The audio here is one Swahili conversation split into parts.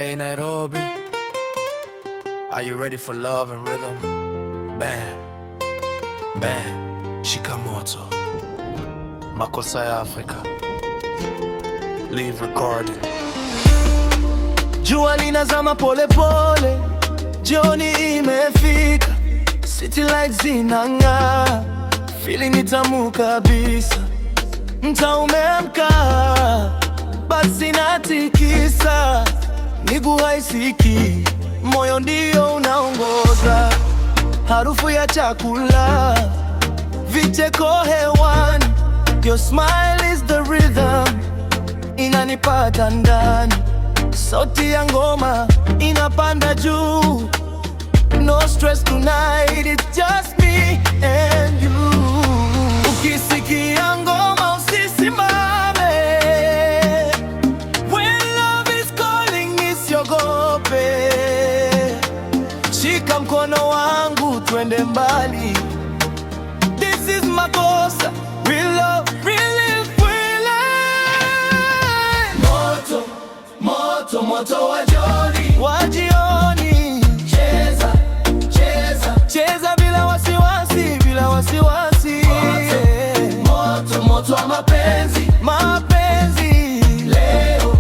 Hey Nairobi, are you ready for love and rhythm? Bam, bam, shikamoto, makosa ya Afrika. Leave recording. Jua linazama pole pole, jioni imefika, city lights zinang'aa, feeling ni tamu kabisa. Mtaa umeamka, basi natikisa, miguu haisiki, moyo ndio unaongoza. Harufu ya chakula, vicheko hewani, your smile is the rhythm, inanipata ndani. Sauti ya ngoma inapanda juu, no stress tonight, it's just me and you. Ukisikia ngoma usisimame, when love is calling isiogope. Shika mkono wangu twende mbali, this is makosa, real love, real life. Moto, moto, moto wa jioni, cheza, cheza, cheza bila wasiwasi, bila wasiwasi. Moto, moto wa mapenzi, mapenzi. Leo,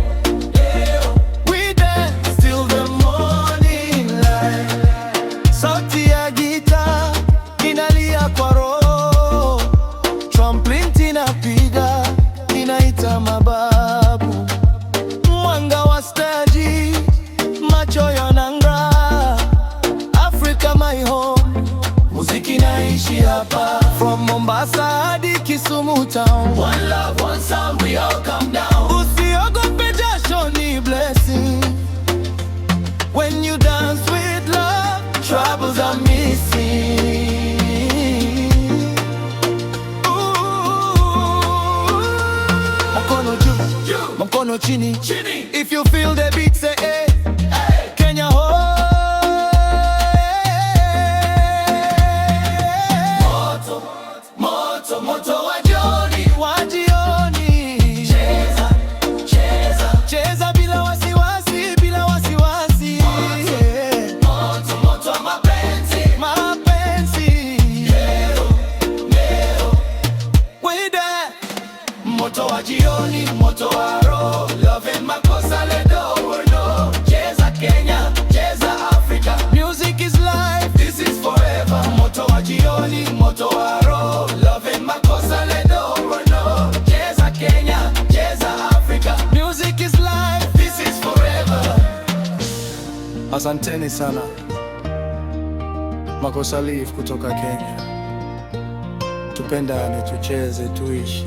leo, we dance till the morning light. Sauti ya gita inalia kwa roho, trumpet inapiga, inaita mababu. Mwanga wa stage, macho yanang'aa, Africa my home, muziki naishi hapa. From Mombasa hadi Kisumu town, one love, one sound, we all come down. Usiogope, jasho ni blessing, when you dance with love, troubles are missing. Mkono juu, mkono chini, if you feel the beat say hey, hey. Kenya ho. Moto, moto, moto wa jioni, cheza, cheza, cheza bila wasiwasi, bila wasiwasi. Moto, moto wa mapenzi, mapenzi. Leo, leo, we dance. Moto wa jioni, moto wa roho, love and makosa ledo no. Cheza Kenya, cheza Africa, music is life, this is forever. Moto wa jioni, moto wa roho, love and makosa ledo no. Cheza Kenya, cheza Africa, music is life, this is forever. Asanteni sana, Makosa Live kutoka Kenya. Tupendane, tucheze, tuishi.